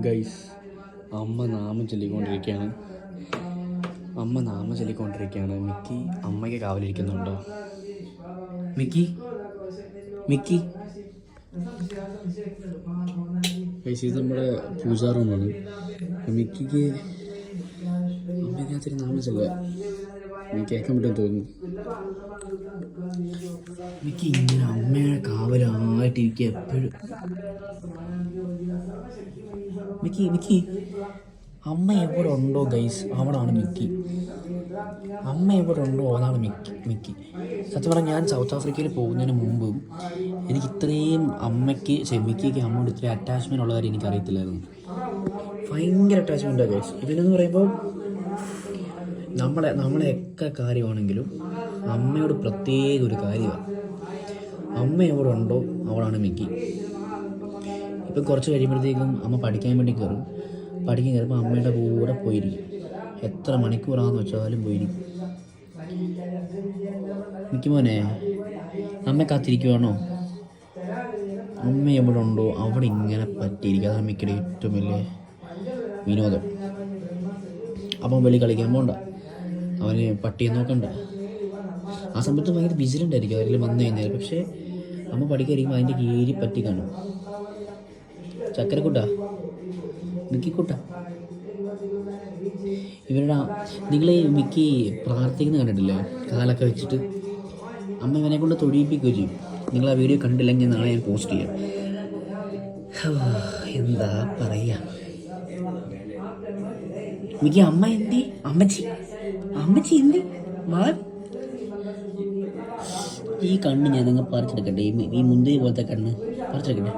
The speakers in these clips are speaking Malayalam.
ഗൈസ്, അമ്മ നാമം ചൊല്ലിക്കൊണ്ടിരിക്കുകയാണ്. മിക്കി അമ്മയ്ക്ക് കാവലിരിക്കുന്നുണ്ടോ? മിക്കി മിക്കി ഗൈസ്, ഇത് നമ്മുടെ പൂജാ റൂമാണ്. മിക്കിക്ക് അമ്മയ്ക്കകത്തൊരു നാമം ചൊല്ലുക. എനിക്ക് കേൾക്കാൻ പറ്റുമെന്ന് തോന്നുന്നു. മിക്കി ഇങ്ങനെ അമ്മയുടെ കാവലായിട്ടിരിക്കുക എപ്പോഴും. മിക്കി അമ്മ എവിടെ ഉണ്ടോ ഗൈസ്, അവിടാണ് മിക്കി. അമ്മ എവിടെ ഉണ്ടോ അതാണ് മിക്കി. സത്യം പറഞ്ഞാൽ ഞാൻ സൗത്ത് ആഫ്രിക്കയിൽ പോകുന്നതിന് മുമ്പ് എനിക്ക് ഇത്രയും മിക്കിക്ക് അമ്മയോട് ഇത്രയും അറ്റാച്ച്മെൻ്റ് ഉള്ള കാര്യം എനിക്കറിയത്തില്ലായിരുന്നു. ഭയങ്കര അറ്റാച്ച്മെൻറ്റാണ് ഗൈസ്. ഇവനെന്ന് പറയുമ്പോൾ നമ്മളെയൊക്കെ കാര്യമാണെങ്കിലും അമ്മയോട് പ്രത്യേക ഒരു കാര്യമാണ്. അമ്മ എവിടെ ഉണ്ടോ അവിടാണ് മിക്കി. ഇപ്പം കുറച്ച് കഴിയുമ്പോഴത്തേക്കും അമ്മ പഠിക്കാൻ വേണ്ടി കയറുമ്പോൾ അമ്മയുടെ കൂടെ പോയിരിക്കും. എത്ര മണിക്കൂറാണെന്ന് വെച്ചാലും പോയിരിക്കും. മിക്കി മോനെ, അമ്മ കാത്തിരിക്കുവാണോ? അമ്മ എവിടെ ഉണ്ടോ അവിടെ ഇങ്ങനെ പറ്റിയിരിക്കും. അതാണ് മിക്കിയുടെ ഏറ്റവും വലിയ വിനോദം. അപ്പം വെളി കളിക്കാൻ പോകണ്ട, അവന് പട്ടിയെ നോക്കണ്ട. ആ സമയത്ത് ഭയങ്കര വിജിലൻ്റ് ആയിരിക്കും അവരെല്ലാം വന്നു കഴിഞ്ഞാൽ. പക്ഷേ അമ്മ പഠിക്കാതിരിക്കുമ്പോൾ അതിൻ്റെ കീഴിൽ പറ്റി കാണും. ചക്കരക്കുട്ട, മിക്കിക്കുട്ട, നിങ്ങൾ മിക്കി പ്രാർത്ഥിക്കുന്ന കണ്ടിട്ടില്ലേ? കാലൊക്കെ വെച്ചിട്ട് അമ്മ ഇവനെ കൊണ്ട് തൊഴിയിപ്പിക്കുകയും ചെയ്യും. നിങ്ങൾ ആ വീഡിയോ കണ്ടില്ലെങ്കിൽ നാളെ ഞാൻ പോസ്റ്റ് ചെയ്യാം. എന്താ പറയുക മിക്കി, അമ്മ എന്തി? അമ്മച്ചി എന്തി? ഈ കണ്ണ് ഞാൻ അങ്ങ് പറിച്ചെടുക്കട്ടെ. ഈ മുന്തിരി പോലത്തെ കണ്ണ് പറിച്ചെടുക്കട്ടെ.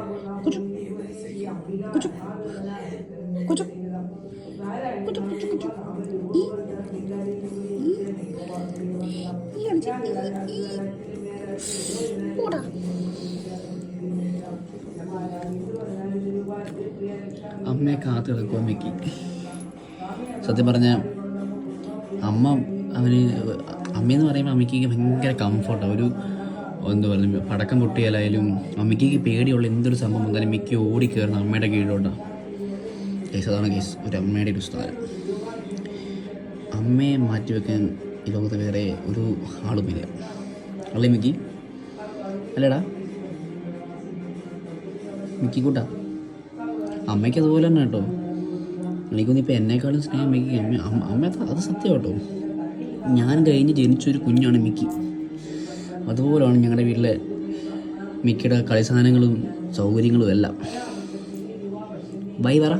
അമ്മയെ കാത്തു കിടക്കുക മിക്കി. സത്യം പറഞ്ഞാൽ അമ്മയെന്ന് പറയുമ്പോൾ അമ്മയ്ക്ക് ഭയങ്കര കംഫർട്ടാണ്. എന്താ പറയുക, പടക്കം പൊട്ടിയാലായാലും അമ്മയ്ക്ക് പേടിയുള്ള എന്തൊരു സംഭവം വന്നാലും മിക്കി ഓടിക്കയറുന്ന അമ്മയുടെ കീഴിലോട്ടാണ്. കേസ് അതാണ് കേസ് ഒരു അമ്മയുടെ ഒരു സ്ഥാനം. അമ്മയെ മാറ്റിവെക്കാൻ ഈ ലോകത്ത് വേറെ ഒരു ആളുമില്ല. അല്ലേ മിക്കി? അല്ലേടാ മിക്കി കൂട്ടാ? അമ്മയ്ക്ക് അതുപോലെ തന്നെ കേട്ടോ. എനിക്കൊന്നും ഇപ്പോൾ എന്നെക്കാളും സ്നേഹം മിക്കി അമ്മ അത് സത്യം കേട്ടോ. ഞാൻ കഴിഞ്ഞ് ജനിച്ചൊരു കുഞ്ഞാണ് മിക്കി. അതുപോലെയാണ് ഞങ്ങളുടെ വീട്ടിലെ മിക്കിയുടെ കളി സാധനങ്ങളും സൗകര്യങ്ങളും എല്ലാം. ബൈ പറ.